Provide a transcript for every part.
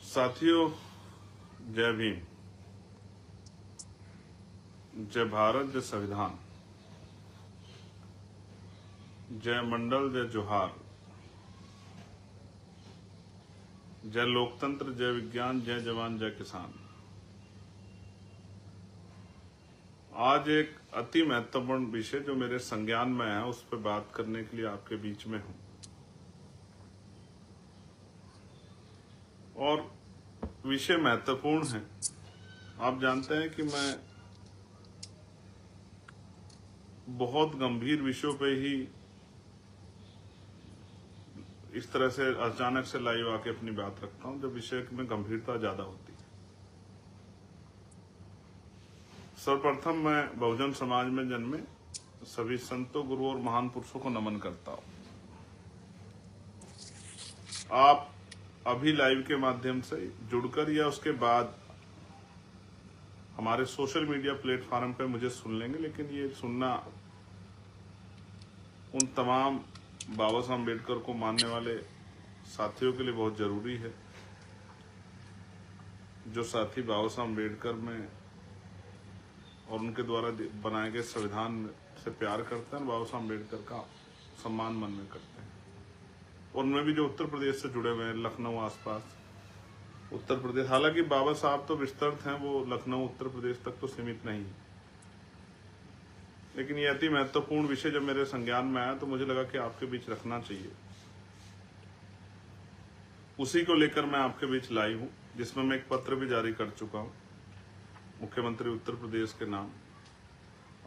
साथियों, जय भीम, जय भारत, जय संविधान, जय मंडल, जय जोहार, जय लोकतंत्र, जय विज्ञान, जय जवान, जय किसान। आज एक अति महत्वपूर्ण विषय जो मेरे संज्ञान में है उस पर बात करने के लिए आपके बीच में हूं। और विषय महत्वपूर्ण है। आप जानते हैं कि मैं बहुत गंभीर विषयों पे ही इस तरह से अचानक से लाइव आके अपनी बात रखता हूं जब विषय में गंभीरता ज्यादा होती है। सर्वप्रथम मैं बहुजन समाज में जन्मे सभी संतों, गुरुओं और महान पुरुषों को नमन करता हूं। आप अभी लाइव के माध्यम से जुड़कर या उसके बाद हमारे सोशल मीडिया प्लेटफॉर्म पे मुझे सुन लेंगे, लेकिन ये सुनना उन तमाम बाबा साहब अम्बेडकर को मानने वाले साथियों के लिए बहुत जरूरी है जो साथी बाबा साहब अम्बेडकर में और उनके द्वारा बनाए गए संविधान से प्यार करते हैं, बाबा साहब अम्बेडकर का सम्मान मन में करते हैं। और उनमें भी जो उत्तर प्रदेश से जुड़े हुए हैं, लखनऊ आसपास उत्तर प्रदेश, हालांकि बाबा साहब तो विस्तृत हैं, वो लखनऊ उत्तर प्रदेश तक तो सीमित नहीं है, लेकिन ये अति महत्वपूर्ण विषय जब मेरे संज्ञान में आया तो मुझे लगा कि आपके बीच रखना चाहिए। उसी को लेकर मैं आपके बीच लाई हूं, जिसमें मैं एक पत्र भी जारी कर चुका हूं मुख्यमंत्री उत्तर प्रदेश के नाम।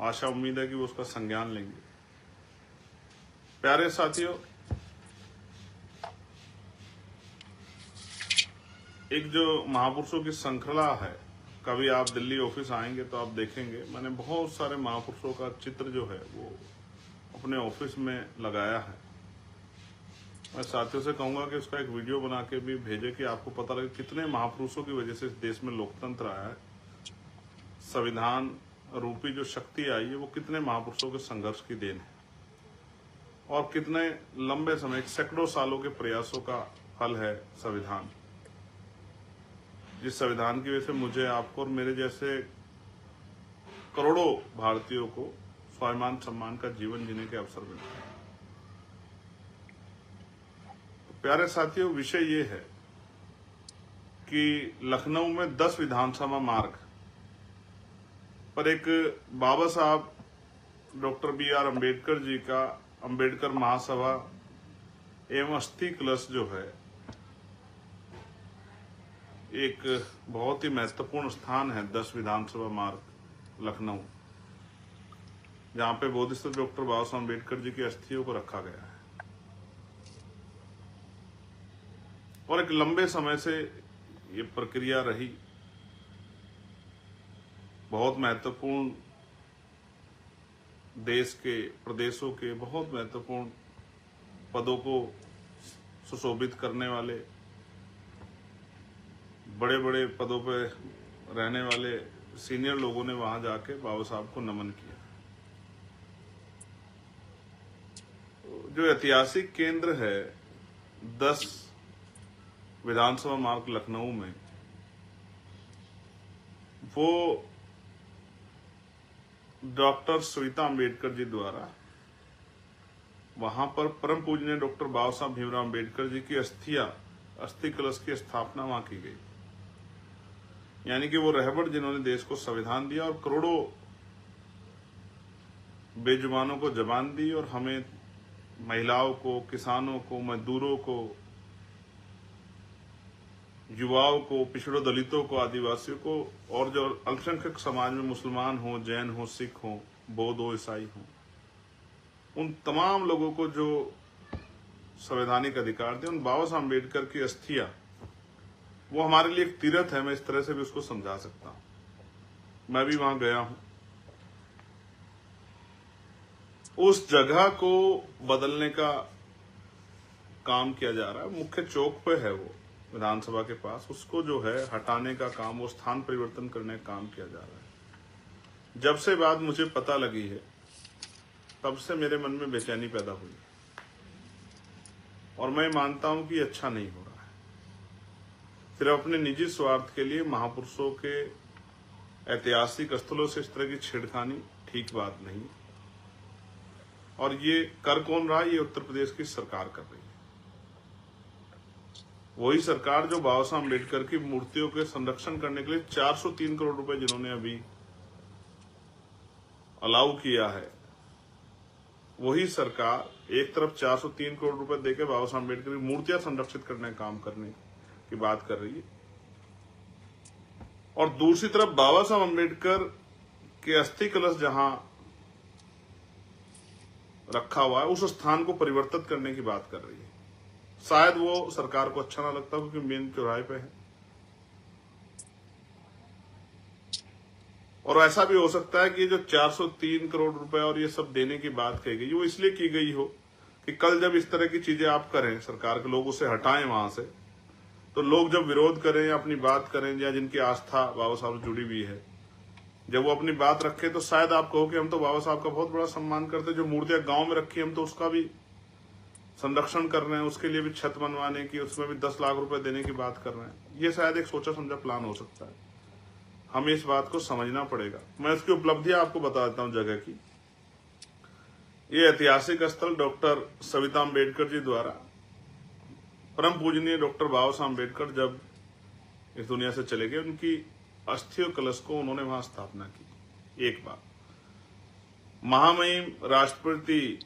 आशा उम्मीद है कि वो उसका संज्ञान लेंगे। प्यारे साथियों, एक जो महापुरुषों की श्रृंखला है, कभी आप दिल्ली ऑफिस आएंगे तो आप देखेंगे मैंने बहुत सारे महापुरुषों का चित्र जो है वो अपने ऑफिस में लगाया है। मैं साथियों से कहूंगा कि उसका एक वीडियो बना के भी भेजे कि आपको पता लगे कितने महापुरुषों की वजह से इस देश में लोकतंत्र आया है, संविधान रूपी जो शक्ति आई है वो कितने महापुरुषों के संघर्ष की देन है और कितने लंबे समय, सैकड़ों सालों के प्रयासों का फल है संविधान। जिस संविधान की वजह से मुझे, आपको और मेरे जैसे करोड़ों भारतीयों को स्वाभिमान सम्मान का जीवन जीने के अवसर मिलते हैं। तो प्यारे साथियों, विषय ये है कि लखनऊ में 10 विधानसभा मार्ग पर एक बाबा साहब डॉक्टर BR अम्बेडकर जी का अम्बेडकर महासभा एवं अस्थि कलश जो है एक बहुत ही महत्वपूर्ण स्थान है। 10 विधानसभा मार्ग लखनऊ, जहां पे बोधिसत्व डॉक्टर बाबा साहब अम्बेडकर जी की अस्थियों को रखा गया है। और एक लंबे समय से ये प्रक्रिया रही। बहुत महत्वपूर्ण देश के, प्रदेशों के बहुत महत्वपूर्ण पदों को सुशोभित करने वाले, बड़े बड़े पदों पे रहने वाले सीनियर लोगों ने वहां जाके बाबा साहब को नमन किया। जो ऐतिहासिक केंद्र है 10 विधानसभा मार्ग लखनऊ में, वो डॉक्टर सविता अम्बेडकर जी द्वारा वहां पर परम पूजनीय डॉक्टर बाबा साहब भीमराव अम्बेडकर जी की अस्थि कलश की स्थापना वहां की गई। यानी कि वो रहबर जिन्होंने देश को संविधान दिया और करोड़ों बेजुबानों को जबान दी और हमें महिलाओं को, किसानों को, मजदूरों को, युवाओं को, पिछड़ों दलितों को, आदिवासियों को और जो अल्पसंख्यक समाज में मुसलमान हो, जैन हो, सिख हो, बौद्ध हो, ईसाई हो, उन तमाम लोगों को जो संवैधानिक अधिकार थे, उन बाबा साहब अम्बेडकर की अस्थियां वो हमारे लिए एक तीर्थ है। मैं इस तरह से भी उसको समझा सकता हूं। मैं भी वहां गया हूं। उस जगह को बदलने का काम किया जा रहा है। मुख्य चौक पे है वो, विधानसभा के पास, उसको जो है हटाने का काम, वो स्थान परिवर्तन करने का काम किया जा रहा है। जब से बात मुझे पता लगी है तब से मेरे मन में बेचैनी पैदा हुई और मैं मानता हूं कि अच्छा नहीं हो रहा है। सिर्फ अपने निजी स्वार्थ के लिए महापुरुषों के ऐतिहासिक स्थलों से इस तरह की छेड़खानी ठीक बात नहीं। और ये कर कौन रहा है? ये उत्तर प्रदेश की सरकार कर रही है। वही सरकार जो बाबा साहब अम्बेडकर की मूर्तियों के संरक्षण करने के लिए 403 करोड़ रुपए जिन्होंने अभी अलाउ किया है, वही सरकार एक तरफ 403 करोड़ रुपए देकर बाबा साहब अम्बेडकर की मूर्तियां संरक्षित करने का काम करने की बात कर रही है, और दूसरी तरफ बाबा साहब अम्बेडकर के अस्थि कलश जहां रखा हुआ है उस स्थान को परिवर्तित करने की बात कर रही है। शायद वो सरकार को अच्छा ना लगता क्योंकि मेन चौराहे पे है, और ऐसा भी हो सकता है कि जो 403 करोड़ रुपए और ये सब देने की बात कही गई वो इसलिए की गई हो कि कल जब इस तरह की चीजें आप करें, सरकार के लोग उसे हटाएं वहां से, तो लोग जब विरोध करें या अपनी बात करें या जिनकी आस्था बाबा साहब से जुड़ी हुई है, जब वो अपनी बात रखे तो शायद आप कहो कि हम तो बाबा साहब का बहुत बड़ा सम्मान करते, जो मूर्तियां गांव में रखी हम तो उसका भी संरक्षण कर रहे हैं, उसके लिए भी छत बनवाने की, उसमें भी 10 लाख रुपए देने की बात कर रहे हैं। ये शायद एक सोचा समझा प्लान हो सकता है, हमें इस बात को समझना पड़ेगा। मैं इसकी उपलब्धियां आपको बता देता हूं जगह की। ये ऐतिहासिक स्थल डॉक्टर सविता अम्बेडकर जी द्वारा परम पूजनीय डॉक्टर बाबा साहब अम्बेडकर जब इस दुनिया से चले गए, उनकी अस्थियों कलश को उन्होंने वहां स्थापना की। एक बात, महामहिम राष्ट्रपति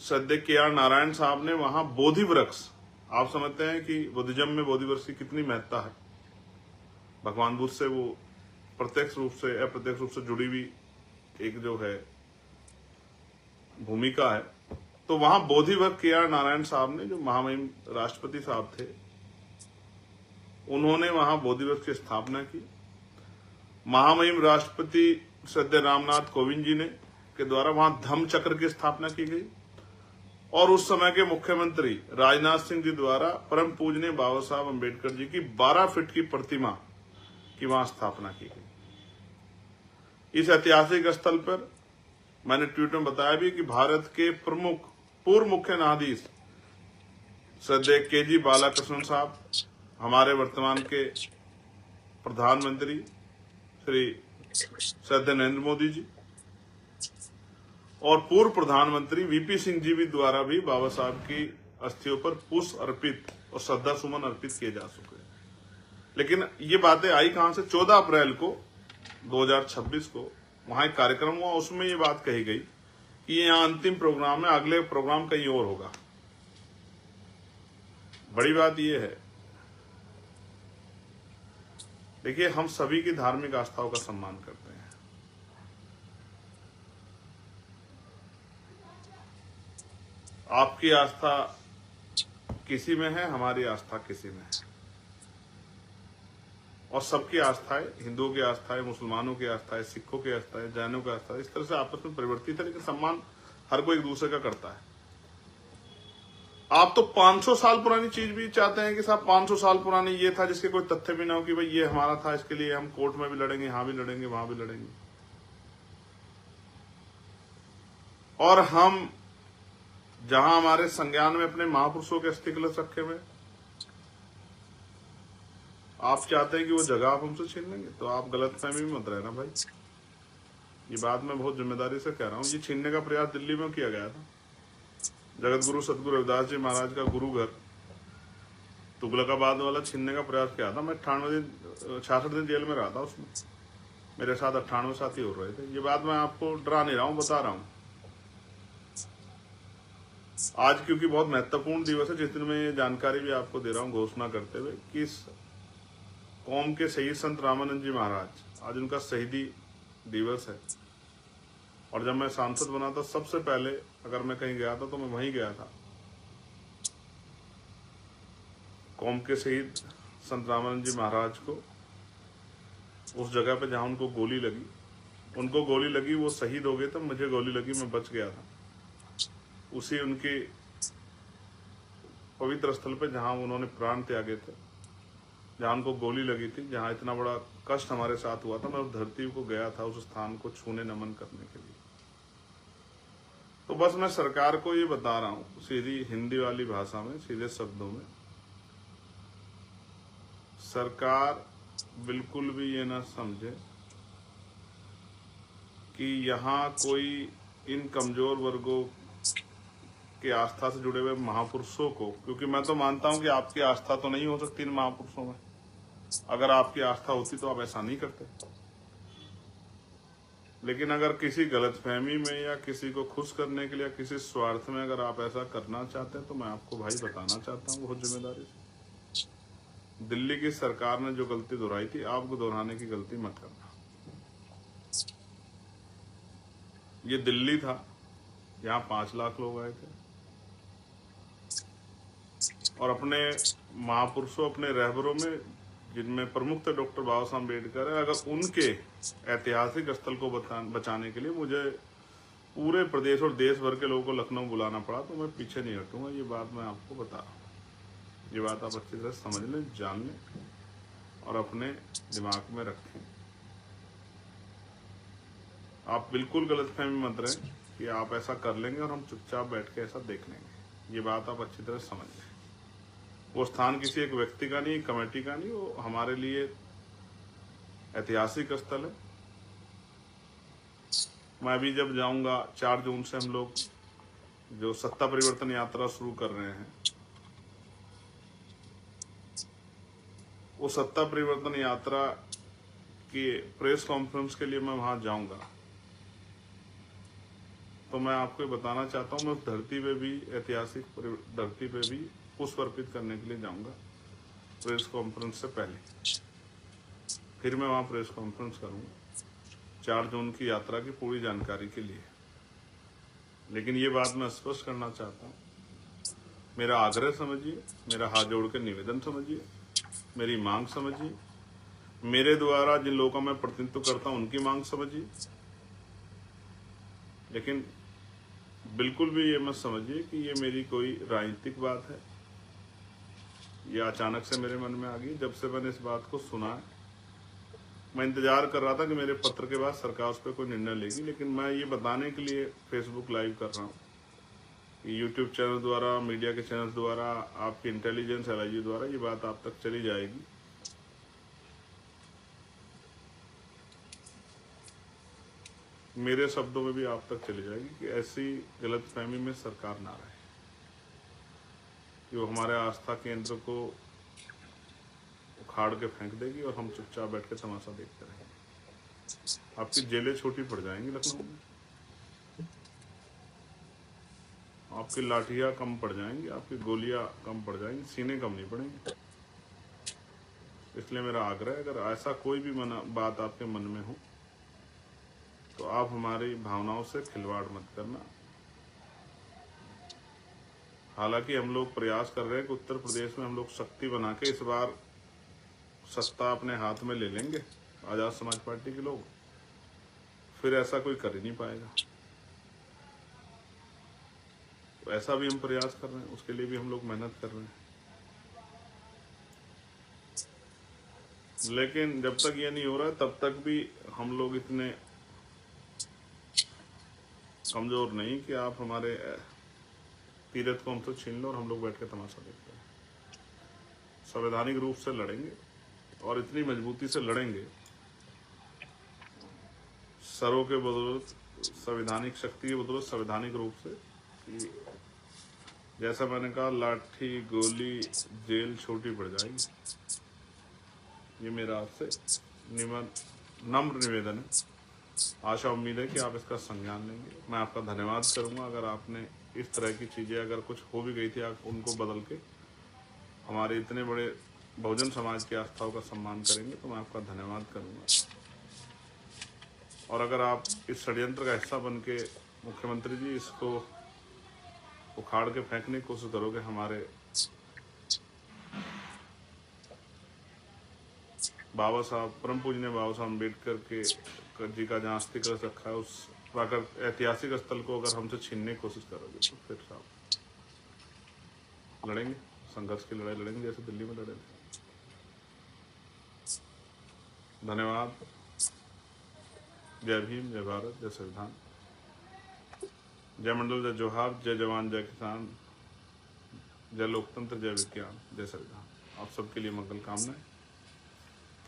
श्रद्धेय के.आर. नारायण साहब ने वहां बोधि वृक्ष, आप समझते हैं कि बुद्धिज्म में बोधि वृक्ष की कितनी महत्ता है, भगवान बुद्ध से वो प्रत्यक्ष रूप से अप्रत्यक्ष रूप से जुड़ी हुई एक जो है भूमिका है। तो वहां बोधि वृक्ष के.आर. नारायण साहब ने, जो महामहिम राष्ट्रपति साहब थे, उन्होंने वहां बोधि वृक्ष की स्थापना की। महामहिम राष्ट्रपति श्रद्धेय रामनाथ कोविंद जी ने के द्वारा वहां धम्म चक्र की स्थापना की गई, और उस समय के मुख्यमंत्री राजनाथ सिंह जी द्वारा परम पूजनीय बाबा साहब अम्बेडकर जी की 12 फीट की प्रतिमा की वहां स्थापना की गई। इस ऐतिहासिक स्थल पर मैंने ट्वीट में बताया भी कि भारत के प्रमुख पूर्व मुख्य न्यायाधीश श्रद्धेय के.जी. बालाकृष्णन साहब, हमारे वर्तमान के प्रधानमंत्री श्री श्रद्धेय नरेंद्र मोदी जी और पूर्व प्रधानमंत्री वीपी सिंह जी भी द्वारा भी बाबा साहब की अस्थियों पर पुष्प अर्पित और श्रद्धा सुमन अर्पित किए जा चुके हैं। लेकिन ये बातें आई कहां से? 14 अप्रैल को 2026 को वहां एक कार्यक्रम हुआ, उसमें ये बात कही गई कि ये यहाँ अंतिम प्रोग्राम है, अगले प्रोग्राम कहीं और होगा। बड़ी बात यह है, देखिए हम सभी की धार्मिक आस्थाओं का सम्मान करते हैं, आपकी आस्था किसी में है, हमारी आस्था किसी में है, और सबकी आस्था है, हिंदुओं की आस्था है, मुसलमानों की आस्था है, सिखों की आस्था है, जैनों की आस्था है, इस तरह से आपस में परिवर्तित है, लेकिन सम्मान हर कोई एक दूसरे का करता है। आप तो 500 साल पुरानी चीज भी चाहते हैं कि साहब 500 साल पुरानी ये था जिसके कोई तथ्य भी ना हो कि भाई ये हमारा था, इसके लिए हम कोर्ट में भी लड़ेंगे, यहां भी लड़ेंगे, वहां भी लड़ेंगे। और हम जहां हमारे संज्ञान में अपने महापुरुषों के अस्थि कलश रखे हुए, आप चाहते हैं कि वो जगह आप हमसे छीन लेंगे, तो आप गलतफहमी में मत रहना भाई। ये बात मैं बहुत जिम्मेदारी से कह रहा हूं। ये छीनने का प्रयास दिल्ली में किया गया था। जगत गुरु सतगुरु रविदास जी महाराज का गुरु घर तुगलकाबाद वाला छीनने का प्रयास किया था। मैं 66 दिन जेल में रहा था, उसमें मेरे साथ 98 साथी हो रहे थे। ये बात मैं आपको डरा नहीं रहा हूं, बता रहा हूं। आज क्योंकि बहुत महत्वपूर्ण दिवस है, जिस दिन मैं ये जानकारी भी आपको दे रहा हूं घोषणा करते हुए कि इस कौम के शहीद संत रामानंद जी महाराज, आज उनका शहीदी दिवस है। और जब मैं सांसद बना था, सबसे पहले अगर मैं कहीं गया था तो मैं वहीं गया था, कौम के शहीद संत रामानंद जी महाराज को, उस जगह पे जहां उनको गोली लगी, उनको गोली लगी, वो शहीद हो गए, तब मुझे गोली लगी, मैं बच गया था। उसी उनके पवित्र स्थल पे जहां उन्होंने प्राण त्यागे थे, जहां उनको गोली लगी थी, जहां इतना बड़ा कष्ट हमारे साथ हुआ था, मैं उस धरती को गया था, उस स्थान को छूने नमन करने के लिए। तो बस मैं सरकार को ये बता रहा हूं सीधी हिंदी वाली भाषा में, सीधे शब्दों में, सरकार बिल्कुल भी ये ना समझे कि यहाँ कोई इन कमजोर वर्गों की आस्था से जुड़े हुए महापुरुषों को, क्योंकि मैं तो मानता हूं कि आपकी आस्था तो नहीं हो सकती इन महापुरुषों में। अगर आपकी आस्था होती तो आप ऐसा नहीं करते। लेकिन अगर किसी गलतफहमी में या किसी को खुश करने के लिए, किसी स्वार्थ में अगर आप ऐसा करना चाहते हैं तो मैं आपको भाई बताना चाहता हूं बहुत जिम्मेदारी से, दिल्ली की सरकार ने जो गलती दोहराई थी, आपको दोहराने की गलती मत करना। ये दिल्ली था, यहाँ 5 लाख लोग आए थे और अपने महापुरुषों, अपने रहबरों में जिनमें प्रमुख थे डॉक्टर बाबा साहब अम्बेडकर है, अगर उनके ऐतिहासिक स्थल को बचाने के लिए मुझे पूरे प्रदेश और देश भर के लोगों को लखनऊ बुलाना पड़ा तो मैं पीछे नहीं हटूंगा। ये बात मैं आपको बता रहा हूँ। ये बात आप अच्छी तरह समझ लें, जान लें और अपने दिमाग में रखें। आप बिल्कुल गलतफहमी मत रहें कि आप ऐसा कर लेंगे और हम चुपचाप बैठ के ऐसा देख लेंगे। ये बात आप अच्छी तरह समझ लें। वो स्थान किसी एक व्यक्ति का नहीं, कमेटी का नहीं, वो हमारे लिए ऐतिहासिक स्थल है। मैं भी जब जाऊंगा 4 जून से हम लोग जो सत्ता परिवर्तन यात्रा शुरू कर रहे हैं, वो सत्ता परिवर्तन यात्रा की प्रेस कॉन्फ्रेंस के लिए मैं वहां जाऊंगा। तो मैं आपको बताना चाहता हूं, मैं उस धरती पे भी, ऐतिहासिक धरती पे भी पुष्प अर्पित करने के लिए जाऊंगा प्रेस कॉन्फ्रेंस से पहले। फिर मैं वहां प्रेस कॉन्फ्रेंस करूंगा 4 जून की यात्रा की पूरी जानकारी के लिए। लेकिन ये बात मैं स्पष्ट करना चाहता हूँ, मेरा आग्रह समझिए, मेरा हाथ जोड़ के निवेदन समझिए, मेरी मांग समझिए, मेरे द्वारा जिन लोगों का मैं प्रतिनिधित्व करता हूं उनकी मांग समझिए। लेकिन बिल्कुल भी ये मत समझिए कि ये मेरी कोई राजनीतिक बात है, ये अचानक से मेरे मन में आ गई। जब से मैंने इस बात को सुना, मैं इंतजार कर रहा था कि मेरे पत्र के बाद सरकार उस पर कोई निर्णय लेगी। लेकिन मैं ये बताने के लिए फेसबुक लाइव कर रहा हूँ कि यूट्यूब चैनल द्वारा, मीडिया के चैनल द्वारा, आपकी इंटेलिजेंस LIG द्वारा ये बात आप तक चली जाएगी। मेरे शब्दों में भी आप तक चली जाएगी कि ऐसी गलतफहमी में सरकार ना रहे कि वो हमारे आस्था केंद्र को उखाड़ के फेंक देगी और हम चुपचाप बैठ के तमाशा देखते रहेंगे। आपकी जेलें छोटी पड़ जाएंगी लखनऊ में, आपकी लाठियां कम पड़ जाएंगी, आपकी गोलियां कम पड़ जाएंगी, सीने कम नहीं पड़ेंगे। इसलिए मेरा आग्रह है, अगर ऐसा कोई भी बात आपके मन में हो तो आप हमारी भावनाओं से खिलवाड़ मत करना। हालांकि हम लोग प्रयास कर रहे हैं कि उत्तर प्रदेश में हम लोग शक्ति बना के इस बार सत्ता अपने हाथ में ले लेंगे, आजाद समाज पार्टी के लोग। फिर ऐसा कोई कर ही नहीं पाएगा। तो ऐसा भी हम प्रयास कर रहे हैं, उसके लिए भी हम लोग मेहनत कर रहे हैं। लेकिन जब तक ये नहीं हो रहा है तब तक भी हम लोग इतने कमजोर नहीं कि आप हमारे तीरथ को हमसे छीन लो और हम लोग बैठ के तमाशा देखते हैं। संवैधानिक रूप से लड़ेंगे और इतनी मजबूती से लड़ेंगे, सरों के बदौलत, संवैधानिक शक्ति के बदौलत, संवैधानिक रूप से, कि जैसा मैंने कहा, लाठी, गोली, जेल छोटी पड़ जाएगी। ये मेरा आपसे नम्र निवेदन है। आशा उम्मीद है कि आप इसका संज्ञान लेंगे। मैं आपका धन्यवाद करूंगा अगर आपने इस तरह की चीज़ें, अगर कुछ हो भी गई थी, आप उनको बदल के हमारे इतने बड़े बहुजन समाज की आस्थाओं का सम्मान करेंगे तो मैं आपका धन्यवाद करूंगा। और अगर आप इस षड्यंत्र का हिस्सा बन के, मुख्यमंत्री जी, इसको उखाड़ के फेंकने की कोशिश करोगे, हमारे बाबा साहब, परम पूजनीय बाबा साहब अम्बेडकर के जी का जहाँ अस्थि कलश रखा है, उस ऐतिहासिक स्थल को अगर हमसे छीनने की कोशिश करोगे तो फिर साहब लड़ेंगे, संघर्ष की लड़ाई लड़ेंगे जैसे दिल्ली में लड़े थे। धन्यवाद। जय भीम, जय भारत, जय संविधान, जय मंडल, जय जोहार, जय जवान, जय किसान, जय लोकतंत्र, जय विज्ञान, जय संविधान। आप सबके लिए मंगल कामनाएं।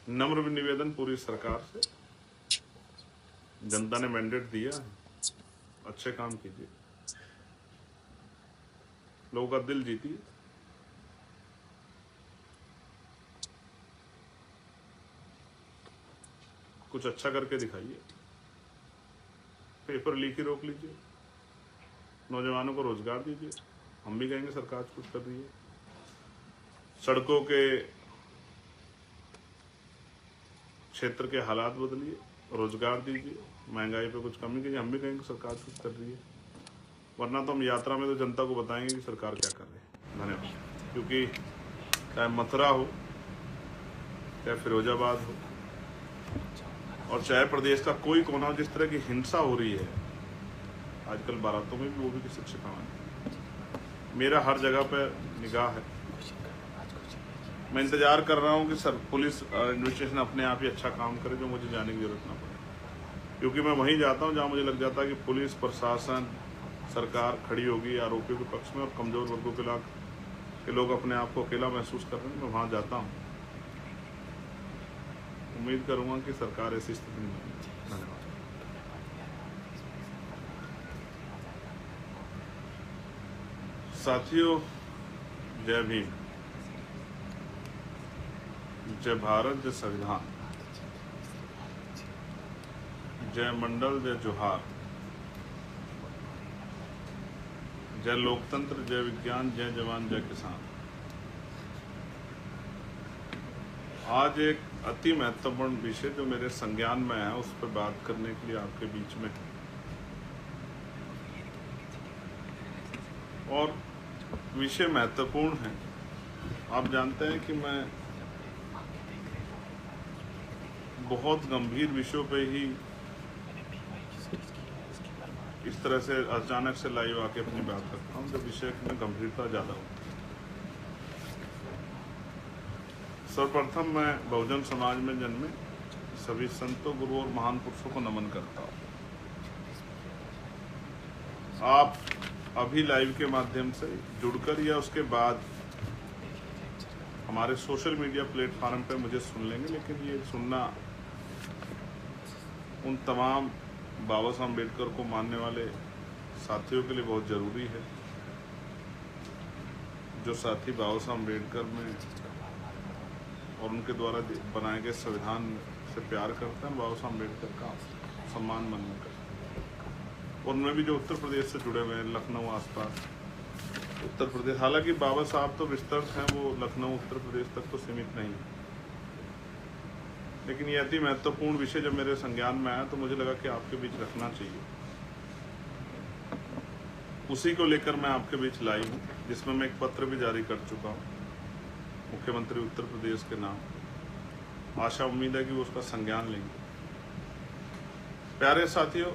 नम्र निवेदन पूरी सरकार से, जनता ने मैंडेट दिया है, अच्छे काम कीजिए, लोगों का दिल जीतिए। कुछ अच्छा करके दिखाइए, पेपर लीक ही रोक लीजिए, नौजवानों को रोजगार दीजिए। हम भी कहेंगे सरकार कुछ कर रही है। सड़कों के क्षेत्र के हालात बदलिए, रोजगार दीजिए, महंगाई पे कुछ कमी कीजिए। हम भी कहेंगे सरकार कुछ कर रही है। वरना तो हम यात्रा में तो जनता को बताएंगे कि सरकार क्या कर रही है। धन्यवाद। क्योंकि चाहे मथुरा हो, चाहे फिरोजाबाद हो, और चाहे प्रदेश का कोई कोना हो, जिस तरह की हिंसा हो रही है आजकल बारातों में भी, वो भी किसी छिपाना है। मेरा हर जगह पर निगाह है। मैं इंतजार कर रहा हूं कि सर पुलिस एडमिनिस्ट्रेशन अपने आप ही अच्छा काम करे, जो मुझे जाने की जरूरत ना पड़े। क्योंकि मैं वहीं जाता हूं जहां मुझे लग जाता है कि पुलिस प्रशासन सरकार खड़ी होगी आरोपियों के पक्ष में, और कमजोर वर्गों के लोग अपने आप को अकेला महसूस कर रहे हैं। मैं वहां जाता हूं, उम्मीद करूंगा कि सरकार ऐसी स्थिति में नहीं। धन्यवाद। साथियों, जय भीम, जय भारत, जय संविधान, जय मंडल, जय जोहार, जय लोकतंत्र, जय विज्ञान, जय जवान, जय किसान। आज एक अति महत्वपूर्ण विषय जो मेरे संज्ञान में है, उस पर बात करने के लिए आपके बीच में, और विषय महत्वपूर्ण है। आप जानते हैं कि मैं बहुत गंभीर विषयों पे ही इस तरह से अचानक से लाइव आके अपनी बात करता हूँ, जब विषय में गंभीरता ज़्यादा होती है। सर्वप्रथम मैं बहुजन समाज में जन्मे सभी संतों, गुरुओं और महान पुरुषों को नमन करता हूँ। आप अभी लाइव के माध्यम से जुड़कर या उसके बाद हमारे सोशल मीडिया प्लेटफॉर्म पे मुझे सुन लेंगे, लेकिन ये सुनना उन तमाम बाबा साहब अम्बेडकर को मानने वाले साथियों के लिए बहुत ज़रूरी है, जो साथी बाबा साहब अम्बेडकर में और उनके द्वारा बनाए गए संविधान से प्यार करते हैं, बाबा साहब अम्बेडकर का सम्मान मानने करते हैं। और उनमें भी जो उत्तर प्रदेश से जुड़े हुए हैं, लखनऊ आसपास उत्तर प्रदेश, हालांकि बाबा साहब तो विस्तृत हैं, वो लखनऊ उत्तर प्रदेश तक तो सीमित नहीं है, लेकिन ये अति महत्वपूर्ण विषय जब मेरे संज्ञान में आया तो मुझे लगा कि आपके बीच रखना चाहिए। उसी को लेकर मैं आपके बीच लाई हूँ, जिसमें मैं एक पत्र भी जारी कर चुका हूँ मुख्यमंत्री उत्तर प्रदेश के नाम। आशा उम्मीद है कि वो उसका संज्ञान लेंगे। प्यारे साथियों,